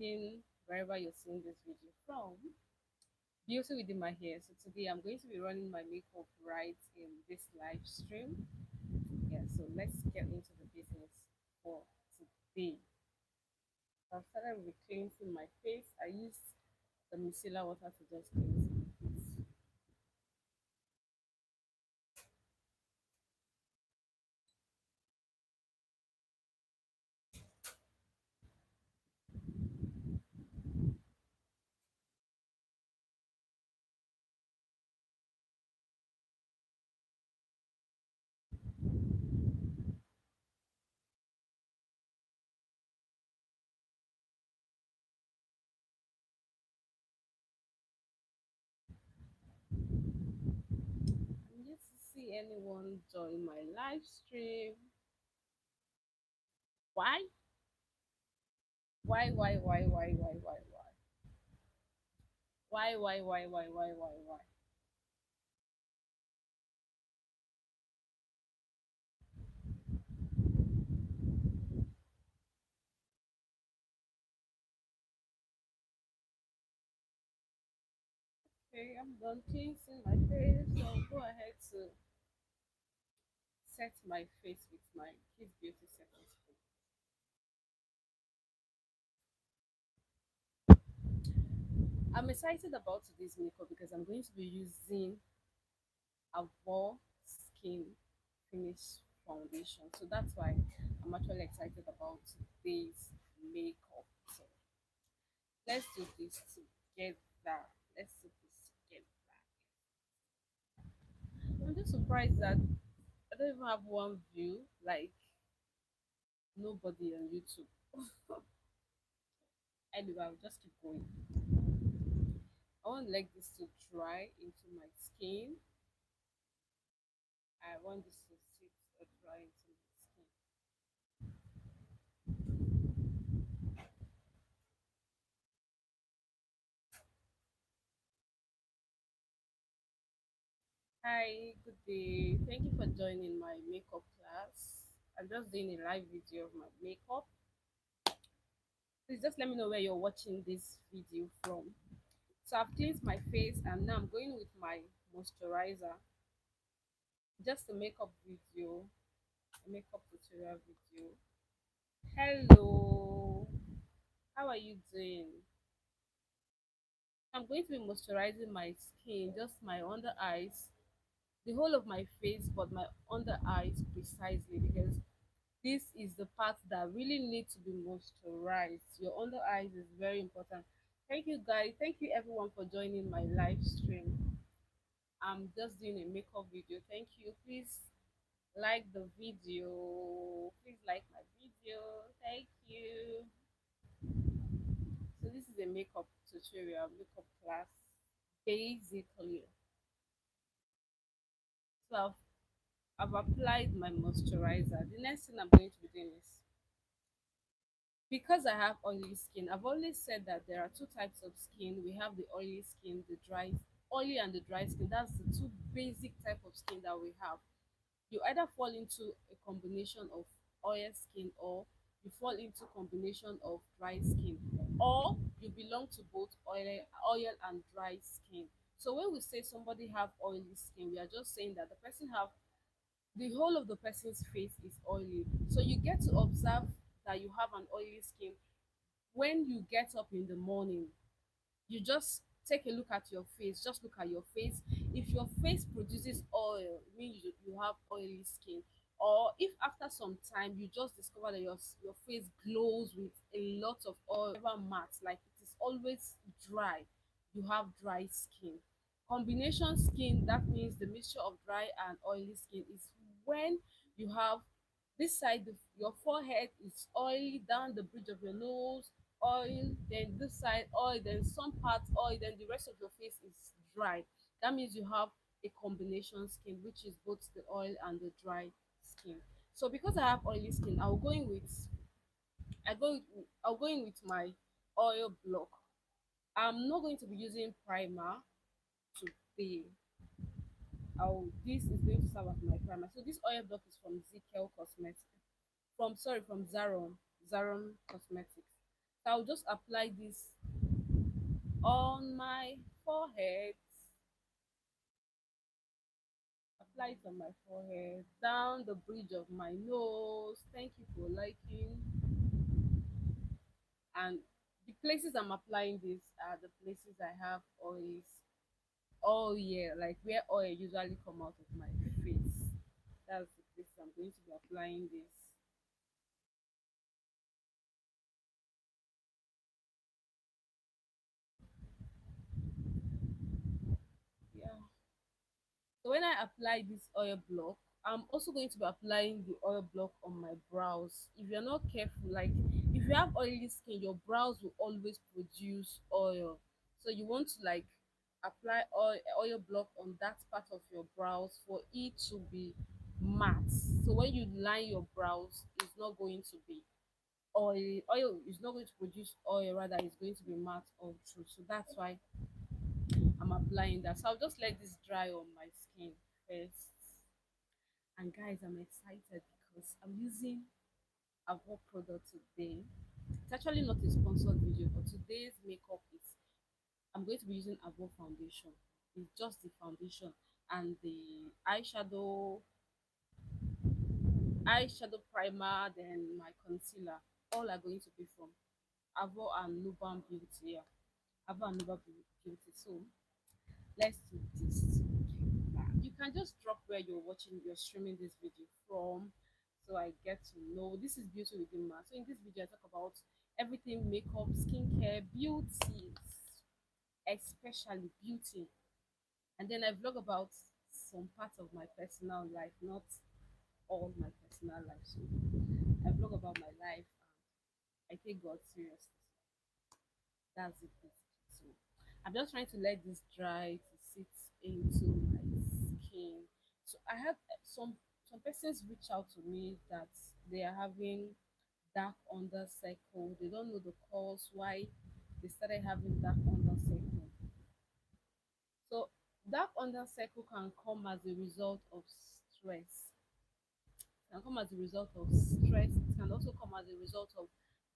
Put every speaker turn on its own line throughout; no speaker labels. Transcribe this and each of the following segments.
In wherever you're seeing this video from. Beauty within my hair. So today I'm going to be running my makeup right in this live stream. Yeah, so let's get into the business for today. I've started with cleansing my face. I used the micellar water to just cleanse my face. I'm yet to see anyone join my live stream. Why? Why? Why? Okay, I'm done cleansing my face, so I'll go ahead to set my face with my Kids Beauty setting spray. I'm excited about today's makeup because I'm going to be using a raw skin finish foundation. So that's why I'm actually excited about today's makeup. So let's do this together. Let's do this together. I'm just surprised that I don't even have one view, like nobody on YouTube. Anyway, I'll just keep going. I want to let this to dry into my skin. I want this to sit dry into my skin. Hi, good day. Thank you for joining my makeup class. I'm just doing a live video of my makeup. Please just let me know where you're watching this video from. So I've cleansed my face and now I'm going with my moisturizer. Just a makeup video, a makeup tutorial video. Hello, how are you doing? I'm going to be moisturizing my skin, just my under eyes, the whole of my face, but my under eyes precisely because this is the part that really needs to be moisturized. Your under eyes is very important. Thank you guys. Thank you everyone for joining my live stream. I'm just doing a makeup video. Thank you. Please like the video. Please like my video. Thank you. So this is a makeup tutorial, makeup class, basically. So I've applied my moisturizer. The next thing I'm going to be doing is, because I have oily skin, I've always said that there are two types of skin. We have the oily skin, the dry, oily and the dry skin. That's the two basic type of skin that we have. You either fall into a combination of oil skin, or you fall into combination of dry skin, or you belong to both oil and dry skin. So when we say somebody have oily skin, we are just saying that the person have, the whole of the person's face is oily. So you get to observe that you have an oily skin when you get up in the morning. You just take a look at your face, just look at your face. If your face produces oil, it means you have oily skin. Or if after some time you just discover that your face glows with a lot of oil, never matte, like it is always dry, you have dry skin. Combination skin, that means the mixture of dry and oily skin, is when you have this side, your forehead is oily, down the bridge of your nose oil, then this side oil, then some parts oil, then the rest of your face is dry. That means you have a combination skin, which is both the oil and the dry skin. So because I have oily skin, I'll go in with my oil block. I'm not going to be using primer today. This is going to serve as my primer. So this oil block is from ZKL Cosmetics, from Zaron Cosmetics. So I'll just apply this on my forehead, apply it on my forehead, down the bridge of my nose. Thank you for liking. And the places I'm applying this are the places I have oils all year, like where oil usually come out of my face. That's the place I'm going to be applying this. Yeah. So when I apply this oil block, I'm also going to be applying the oil block on my brows. If you're not careful, like if you have oily skin, your brows will always produce oil. So you want to like apply oil block on that part of your brows for it to be matte. So when you line your brows, it's not going to be oil is not going to produce oil, rather it's going to be matte all through. So that's why I'm applying that. So I'll just let this dry on my skin first. And guys, I'm excited because I'm using a Avo product today. It's actually not a sponsored video, but today's makeup is I'm going to be using Avo foundation. It's just the foundation and the eyeshadow primer, then my concealer. All are going to be from Avo and Nuban Beauty. Yeah, Avo and Nuban Beauty. So let's do this together. You can just drop where you're streaming this video from, so I get to know. This is Beauty with Dinma. So in this video, I talk about everything makeup, skincare, beauty, especially beauty, and then I vlog about some parts of my personal life, not all my personal life. So I vlog about my life, and I take God seriously. That's it basically. So I'm just trying to let this dry to sit into my skin. So I have some persons reach out to me that they are having dark under circle. They don't know the cause why they started having dark under circle. So dark under circle can come as a result of stress, can come as a result of stress. It can also come as a result of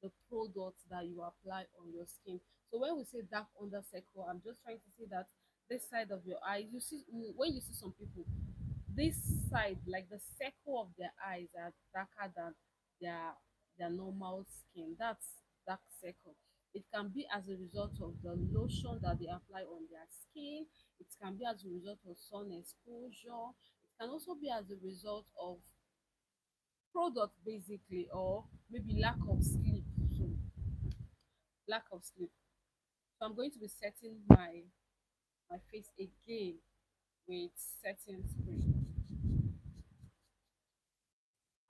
the products that you apply on your skin. So when we say dark under circle, I'm just trying to say that this side of your eyes, you see, when you see some people, this side, like the circle of their eyes, are darker than their normal skin. That's dark circle. It can be as a result of the lotion that they apply on their skin. It can be as a result of sun exposure. It can also be as a result of product basically, or maybe lack of sleep. So lack of sleep. So I'm going to be setting my face again with setting spray.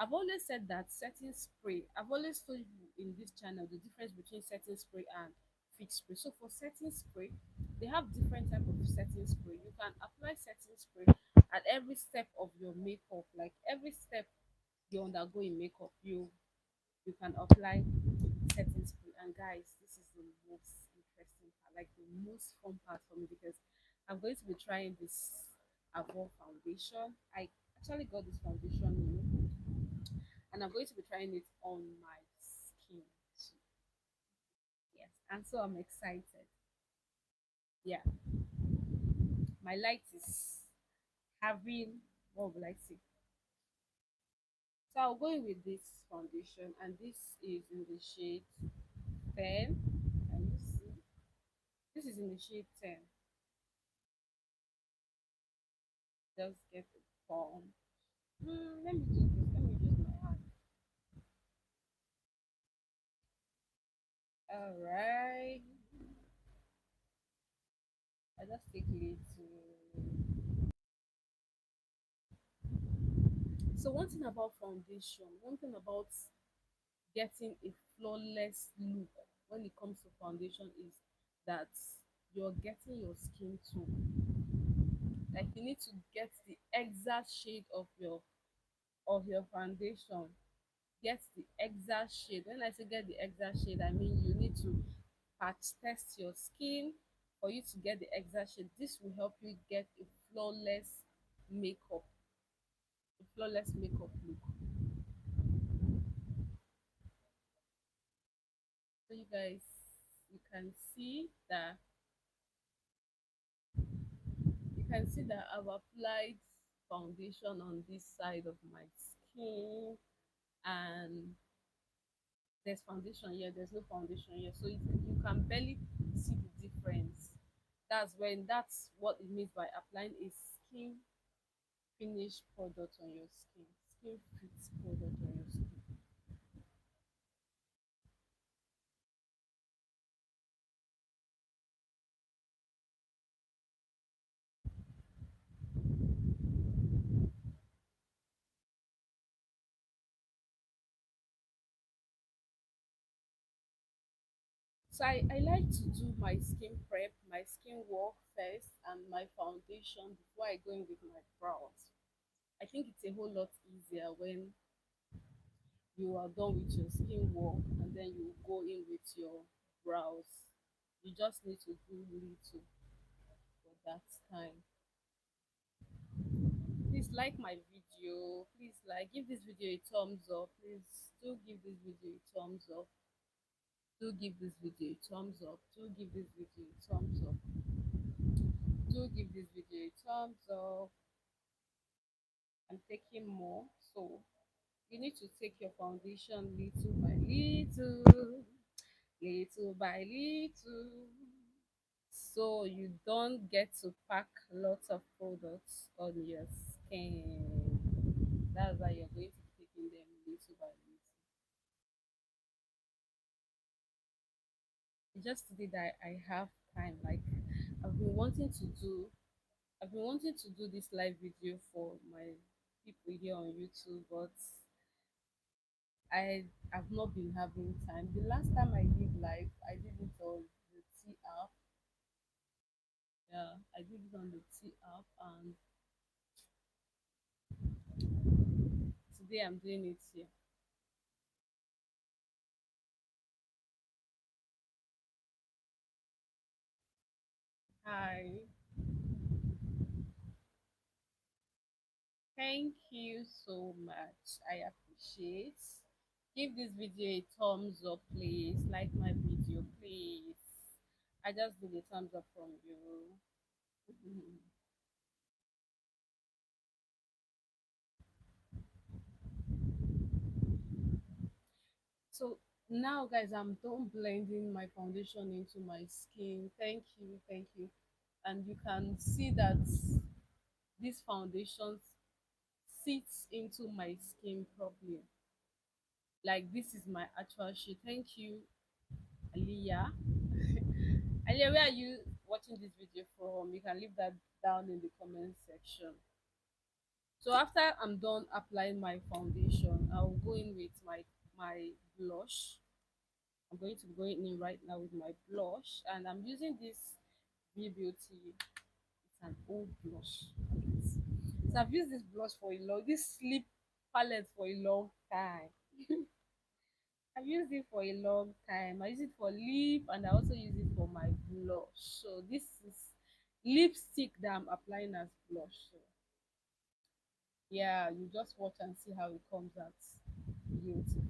I've always said that setting spray, I've always told you in this channel the difference between setting spray and fixed spray. So for setting spray, they have different type of setting spray. You can apply setting spray at every step of your makeup, like every step you undergo in makeup, you can apply setting spray. And guys, this is the most interesting part, like the most fun part for me, because I'm going to be trying this Avon foundation. I actually got this foundation new, and I'm going to be trying it on my skin too. Yes, and so I'm excited. Yeah, my light is having, what will I say? So I'll go in with this foundation, and this is in the shade 10. Can you see? This is in the shade 10. Just get the palm. Let me do this. Let me use my hand. All right. I just take it to. So one thing about foundation, one thing about getting a flawless look when it comes to foundation is that you're getting your skin tone. Like you need to get the exact shade of your foundation. Get the exact shade. When I say get the exact shade, I mean you need to patch test your skin for you to get the exact shade. This will help you get makeup, a flawless makeup look. So So you guys, you can see that you can see that I've applied foundation on this side of my skin, and there's foundation here, there's no foundation here, so you can barely see the difference. That's what it means by applying a skin finish product on your skin fit product on your skin. So I like to do my skin prep, my skin work first, and my foundation before I go in with my brows. I think it's a whole lot easier when you are done with your skin work and then you go in with your brows. You just need to do little for that time. Please like my video. Please like, give this video a thumbs up. Please do give this video a thumbs up. Do give this video a thumbs up. Do give this video a thumbs up. Do give this video a thumbs up. I'm taking more. So you need to take your foundation little by little, little by little. So you don't get to pack lots of products on your skin. That's why you're going to be taking them little by little. Just today that I have time, like I've been wanting to do I've been wanting to do this live video for my people here on YouTube, but I have not been having time. The last time I did live, I did it on the T app. Yeah, I did it on the T app, and today I'm doing it here. Hi, thank you so much. I appreciate. Give this video a thumbs up, please. Like my video, please. I just need a thumbs up from you. So now, guys, I'm done blending my foundation into my skin. Thank you. And you can see that this foundation sits into my skin properly. Like this is my actual shade. Thank you, Aliyah. Aliyah, where are you watching this video from? You can leave that down in the comment section. So after I'm done applying my foundation, I'll go in with my blush. I'm going to be going in right now with my blush, and I'm using this V Beauty. It's an old blush. So I've used this blush for a long, this sleep palette for a long time. I've used it for a long time. I use it for lip, and I also use it for my blush. So this is lipstick that I'm applying as blush. So yeah, you just watch and see how it comes out. Beautiful.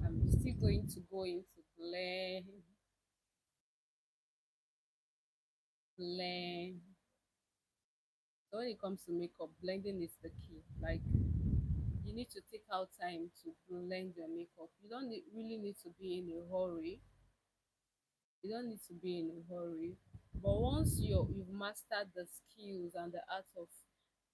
I'm still going to go into blend. So when it comes to makeup, blending is the key. Like you need to take out time to blend your makeup. You don't really need to be in a hurry. You don't need to be in a hurry. But once you've mastered the skills and the art of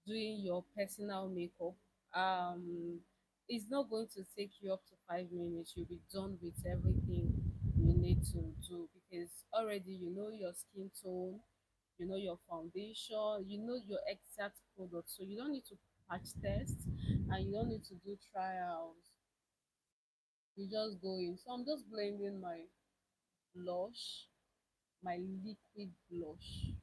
doing your personal makeup, um, it's not going to take you up to 5 minutes. You'll be done with everything you need to do because already you know your skin tone, you know your foundation, you know your exact product. So you don't need to patch test and you don't need to do trials. You just go in. So I'm just blending my blush, my liquid blush.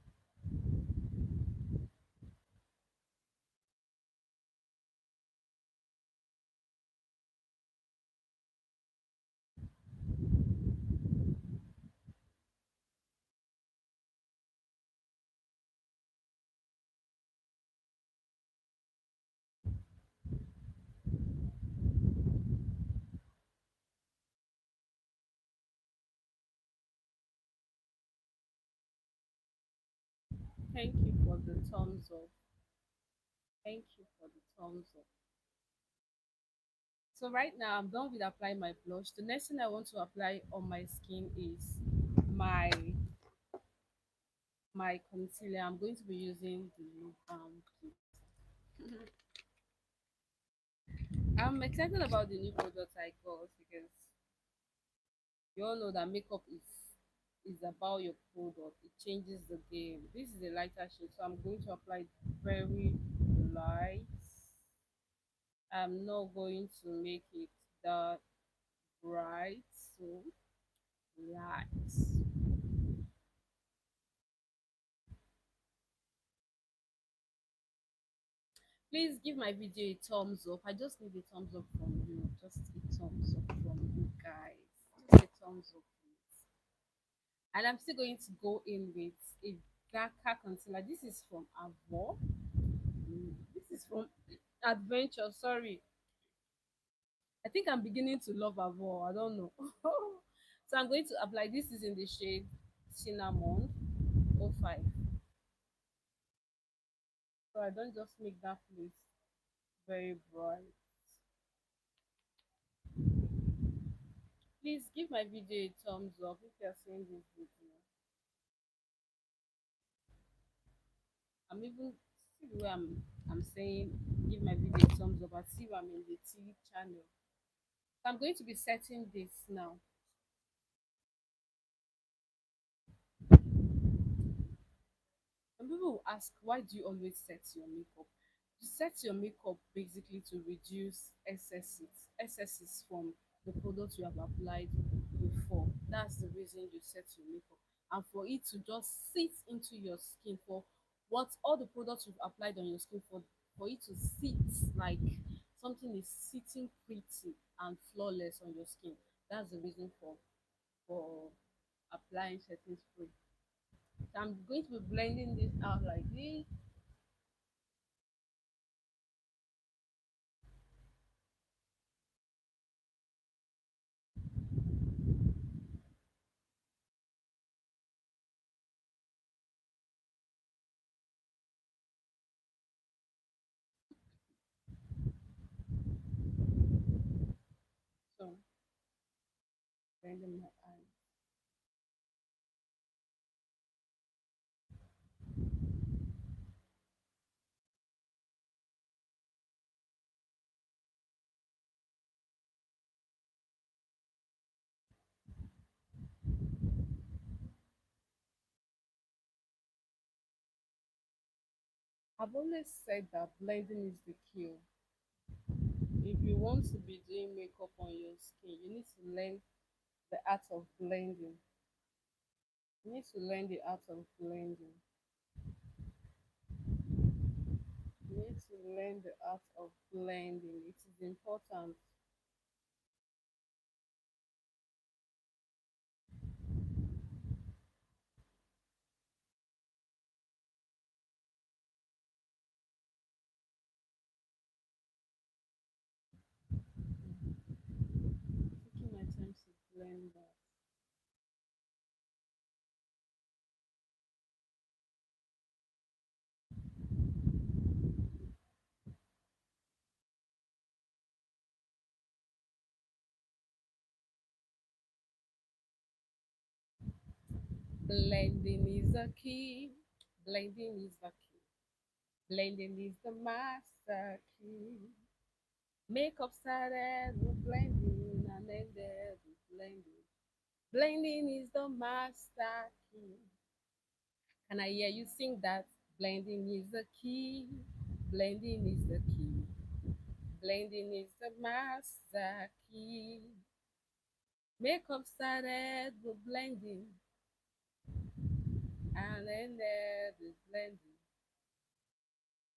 Thank you for the thumbs up. Thank you for the thumbs up. So right now I'm done with applying my blush. The next thing I want to apply on my skin is my my concealer. I'm going to be using the kit. I'm excited about the new product I got because you all know that makeup is about your product. It changes the game. This is a lighter shade, so I'm going to apply it very light. I'm not going to make it that bright, so light. Please give my video a thumbs up. I just need a thumbs up from you. Just a thumbs up from you guys. Just a thumbs up, please. And I'm still going to go in with a darker concealer. This is from Avo. This is from Adventure. Sorry, I think I'm beginning to love Avo. I don't know. So I'm going to apply. This is in the shade Cinnamon 05. So I don't just make that place very bright. Please give my video a thumbs up if you're seeing this video. I'm even see the way I'm saying give my video a thumbs up. I see I'm in the TV channel. So I'm going to be setting this now. And people will ask, why do you always set your makeup? You set your makeup basically to reduce excesses from the product you have applied before. That's the reason you set your makeup. And for it to just sit into your skin, for what all the products you've applied on your skin, for it to sit like something is sitting pretty and flawless on your skin. That's the reason for applying setting spray. So I'm going to be blending this out like this. So blending my eyes. I've always said that blending is the key. If you want to be doing makeup on your skin, you need to learn the art of blending. You need to learn the art of blending. You need to learn the art of blending. It is important. Taking my time to blend that. Blending is the key. Blending is the key. Blending is the master key. Makeup started with blending and ended with blending. Blending is the master key. Can I hear you sing that? Blending is the key. Blending is the key. Blending is the master key. Makeup started with blending and ended with blending.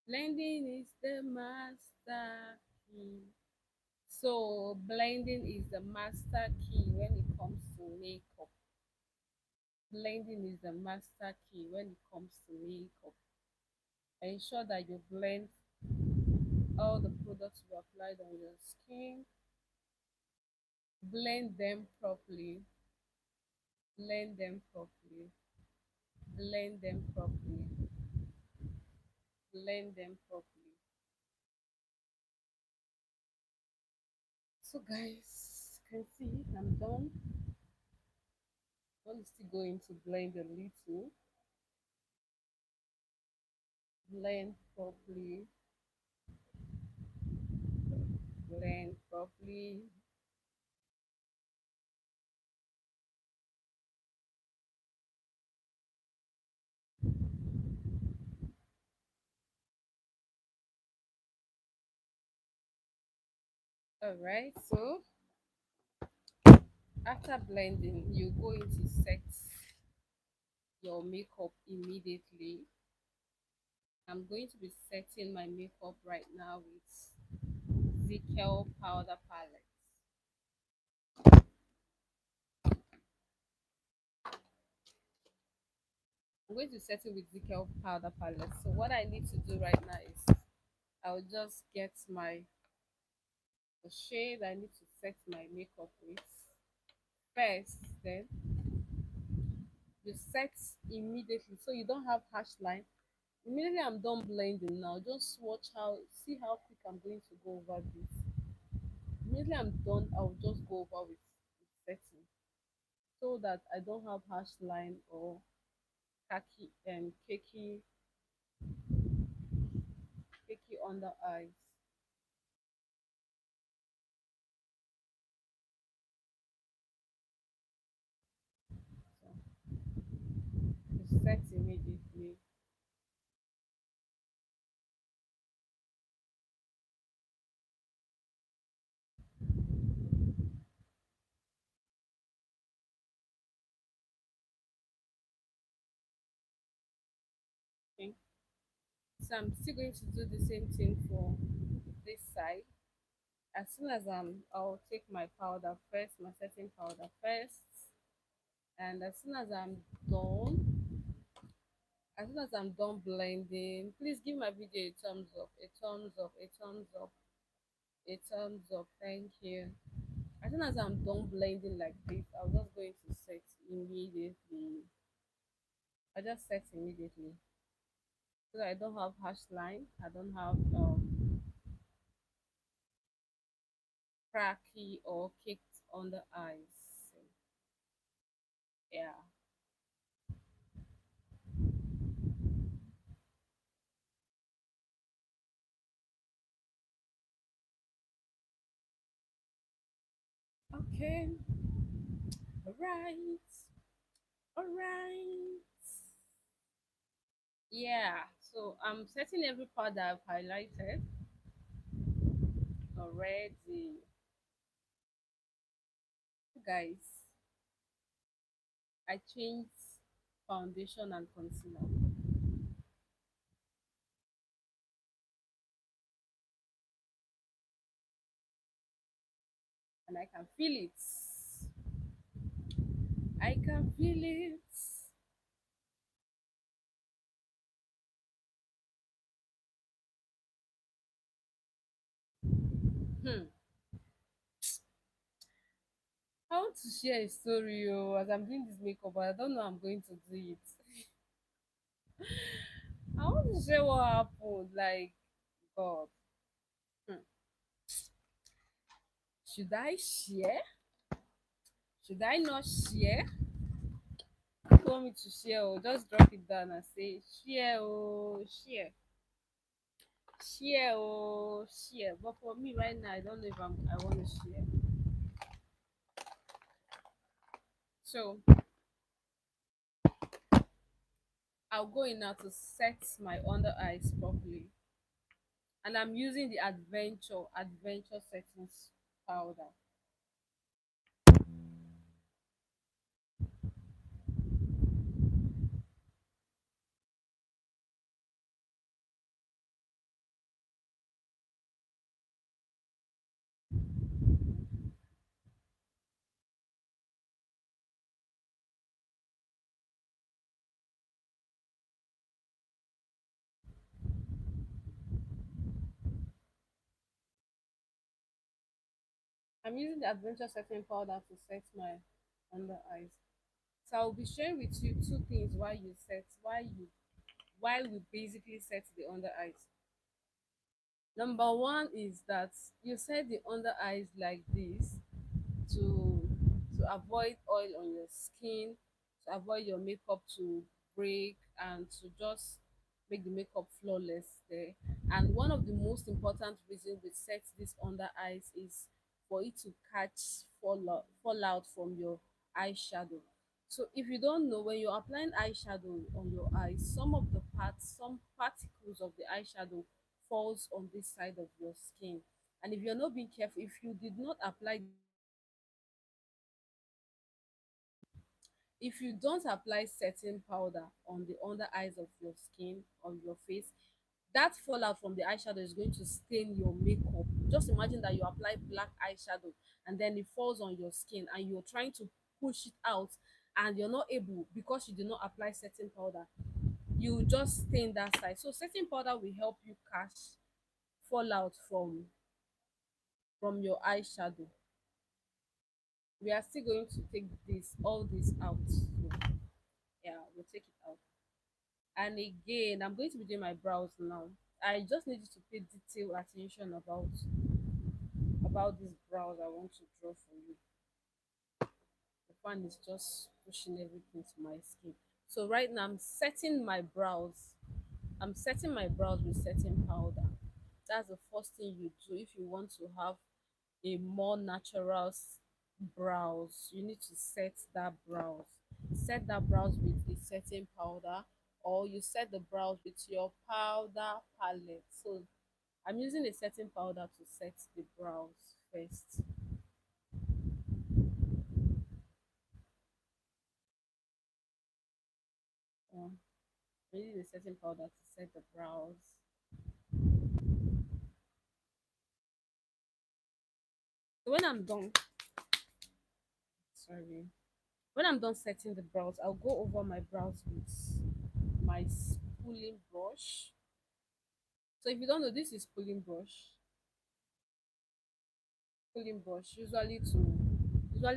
Blending is the master key. So blending is the master key when it comes to makeup. Blending is the master key when it comes to makeup. Ensure that you blend all the products you applied on your skin. Blend them properly. Blend them properly. Blend them properly. blend them properly. So guys, you can see I'm done. I'm still going to blend a little. Blend properly. Blend properly. Alright, so after blending, you go into set your makeup immediately. I'm going to be setting my makeup right now with Zickel powder palette. I'm going to set it with Zickel powder palette. So what I need to do right now is I'll just get my the shade I need to set my makeup with first. Then you set immediately so you don't have harsh line. Immediately I'm done blending now. Just watch how see how quick I'm going to go over this. Immediately I'm done, I'll just go over with setting so that I don't have harsh line or khaki and cakey under eyes. So you set immediately. Okay. So I'm still going to do the same thing for this side. As soon as I'll take my powder first, my setting powder first, and as soon as I'm done blending, please give my video a thumbs up, a thumbs up, a thumbs up, a thumbs up. Thank you. As soon as I'm done blending like this, I'm just going to set immediately. I just set immediately so that I don't have harsh line. I don't have cracky or caked on the eyes. So, yeah. Okay. All right. All right. Yeah. So I'm setting every part that I've highlighted already. Guys, I changed foundation and concealer and I can feel it. I can feel it. Hmm. I want to share a story as I'm doing this makeup, but I don't know I'm going to do it. I want to share what happened. Like, God. Hmm. Should I share? Should I not share? If you want me to share, just drop it down and say, share, share. Share, share. But for me right now, I don't know if I want to share. So, I'll go in now to set my under eyes properly. And I'm using the Adventure Settings powder. I'm using the Adventure Setting powder to set my under eyes. So I'll be sharing with you two things while you while we basically set the under eyes. Number one is that you set the under eyes like this to avoid oil on your skin, to avoid your makeup to break, and to just make the makeup flawless there. And one of the most important reasons we set this under eyes is for it to catch fallout from your eyeshadow. So if you don't know, when you're applying eyeshadow on your eyes, some of the parts, some particles of the eyeshadow falls on this side of your skin. And if you're not being careful, if you did not apply, if you don't apply setting powder on the under eyes of your skin or your face, that fallout from the eyeshadow is going to stain your makeup. Just imagine that you apply black eyeshadow and then it falls on your skin and you're trying to push it out and you're not able because you did not apply setting powder. You just stain that side. So setting powder will help you catch fallout from your eyeshadow. We are still going to take this out. So yeah, we'll take it out. And again, I'm going to be doing my brows now. I just need you to pay detailed attention about these brows I want to draw for you. The fan is just pushing everything to my skin. So right now I'm setting my brows. I'm setting my brows with setting powder. That's the first thing you do if you want to have a more natural brows. You need to set that brows. Set that brows with a setting powder, or you set the brows with your powder palette. So I'm using a setting powder to set the brows first. I'm using a setting powder to set the brows. So when I'm done, sorry, when I'm done setting the brows, I'll go over my brows with my spooling brush. So if you don't know, this is spooling brush. Spooling brush usually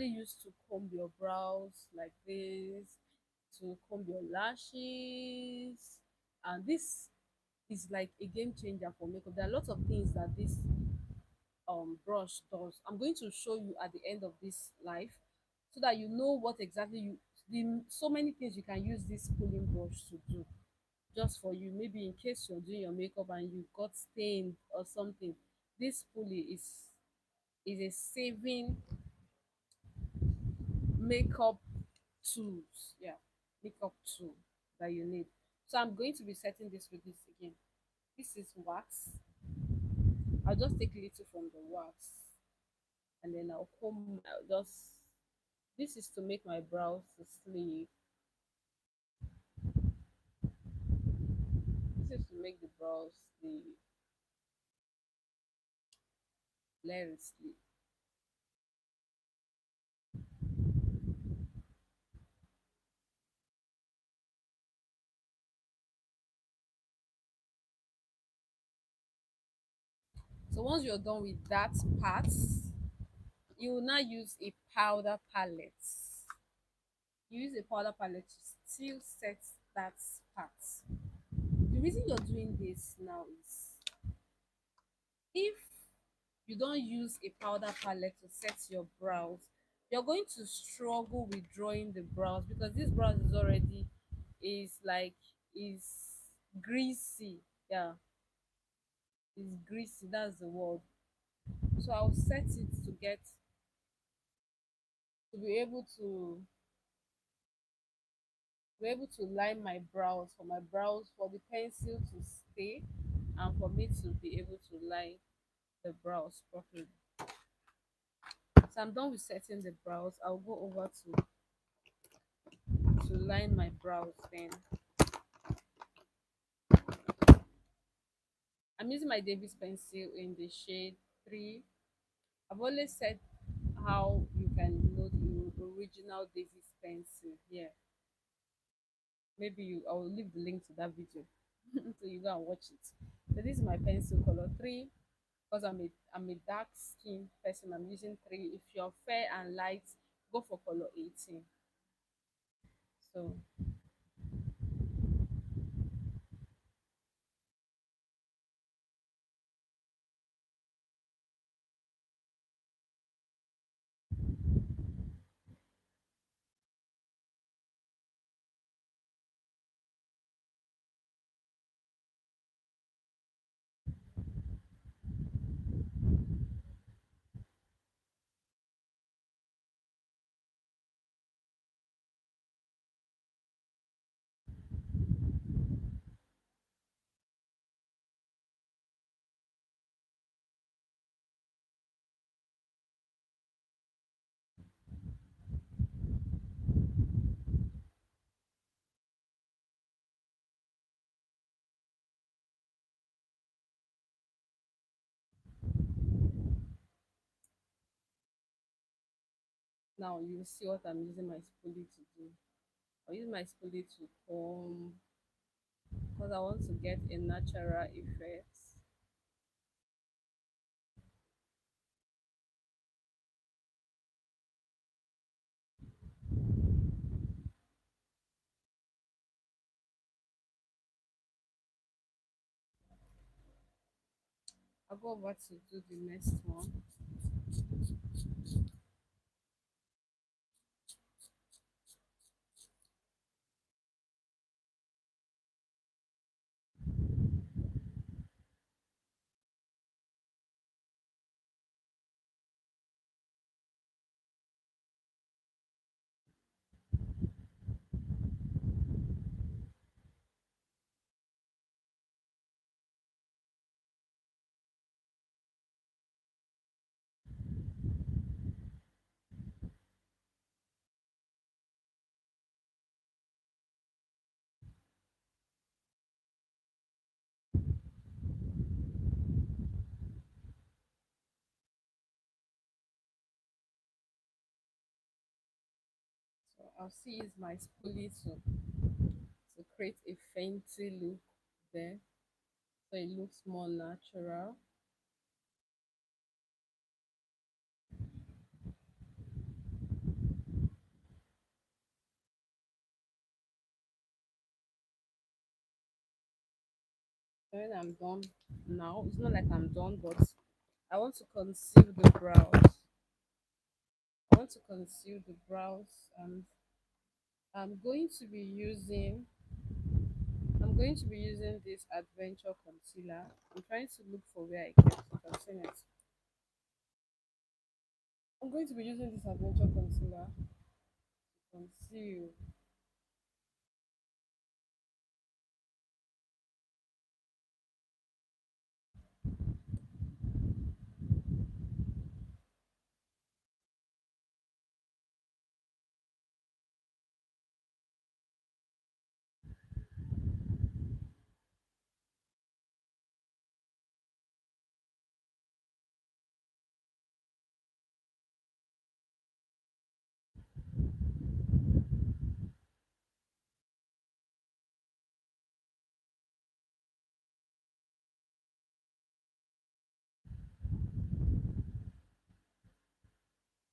used to comb your brows like this, to comb your lashes, and this is like a game changer for makeup. There are lots of things that this brush does. I'm going to show you at the end of this live so that you know what exactly so many things you can use this pulling brush to do just for you. Maybe in case you're doing your makeup and you got stained or something, this pulley is a saving makeup tools. Yeah, makeup tool that you need. So I'm going to be setting this with this again. This is wax. I'll just take a little from the wax and then I'll comb. I'll just This is to make my brows to sleek. This is to make the brows very sleek. So once you're done with that part, you will now use a powder palette. You use a powder palette to still set that part. The reason you're doing this now is if you don't use a powder palette to set your brows, you're going to struggle with drawing the brows because this brows is already is greasy. Yeah, it's greasy. That's the word. So I'll set it to be able to line my brows, for my brows, for the pencil to stay, and for me to be able to line the brows properly. So I'm done with setting the brows. I'll go over to line my brows then. I'm using my Davis pencil in the shade 3. I've always said how you can know the original Davis pencil here. Maybe I will leave the link to that video so you go and watch it. So this is my pencil color 3 because I'm a dark skin person. I'm using 3. If you're fair and light, go for color 18. So Now you see what I'm using my spoolie to do. I'll use my spoolie to comb because I want to get a natural effect. I'll go over to do the next one. So I'll see use my spoolie to create a fainty look there. So it looks more natural. When I'm done now, it's not like I'm done, but I want to conceal the brows. I want to conceal the brows, and I'm going to be using I'm going to be using this adventure concealer. I'm trying to look for where I kept it. I've seen it. I'm going to be using this adventure concealer to conceal.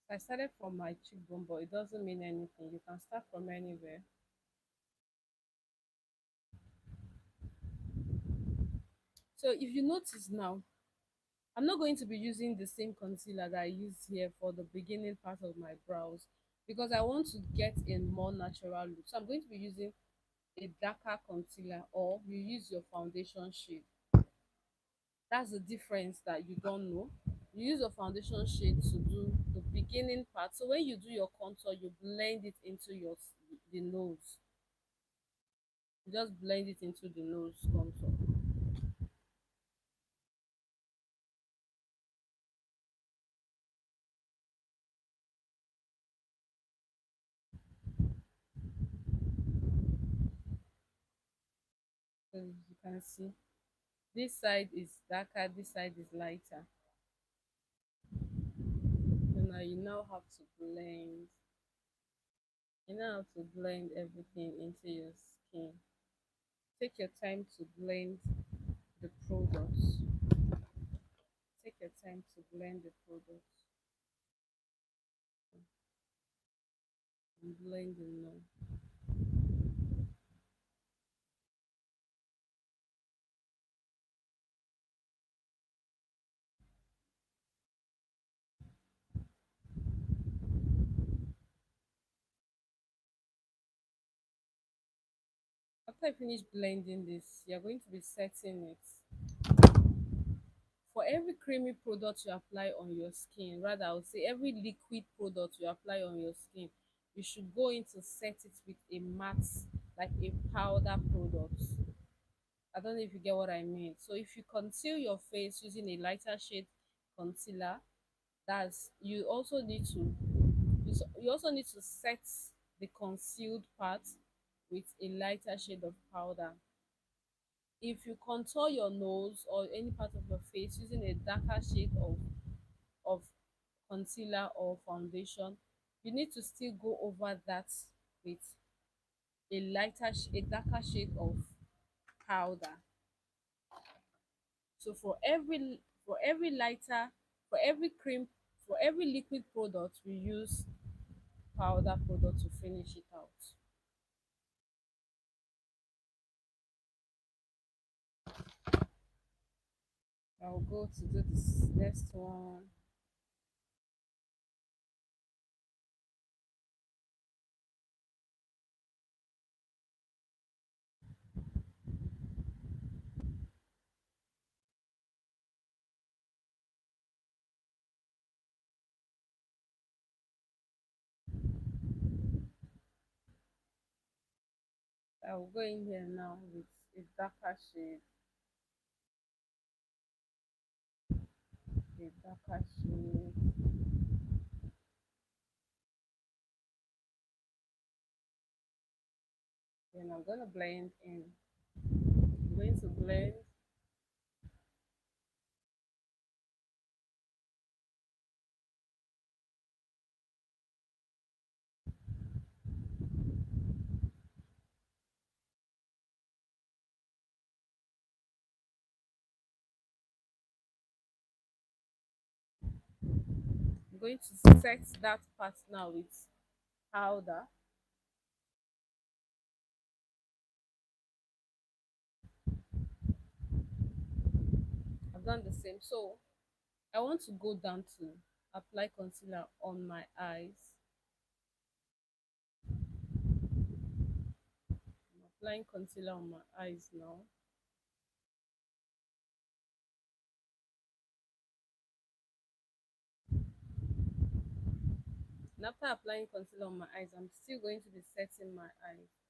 I started from my cheekbone, but it doesn't mean anything. You can start from anywhere. So if you notice now, I'm not going to be using the same concealer that I used here for the beginning part of my brows because I want to get a more natural look. So I'm going to be using a darker concealer, or you use your foundation shade. That's the difference that you don't know. You use your foundation shade to do the beginning part. So when you do your contour, you blend it into the nose. You just blend it into the nose contour. So you can see this side is darker, this side is lighter. So now you now have to blend. You now have to blend everything into your skin. Take your time to blend the products. Take your time to blend the products. I'm blending now. After I finish blending this, you're going to be setting it. For every creamy product you apply on your skin, rather I would say every liquid product you apply on your skin, you should go in to set it with a matte, like a powder product. I don't know if you get what I mean. So if you conceal your face using a lighter shade concealer, that's you also need to set the concealed part with a lighter shade of powder. If you contour your nose or any part of your face using a darker shade of concealer or foundation, you need to still go over that with a darker shade of powder. So for every lighter, for every cream, for every liquid product, we use powder product to finish it out. I'll go to do this next one. I'll go in here now with a darker shade, a darker shade. Then I'm gonna blend in. I'm going to blend. I'm going to set that part now with powder. I've done the same. So I want to go down to apply concealer on my eyes. I'm applying concealer on my eyes now. And after applying concealer on my eyes, I'm still going to be setting my eyes.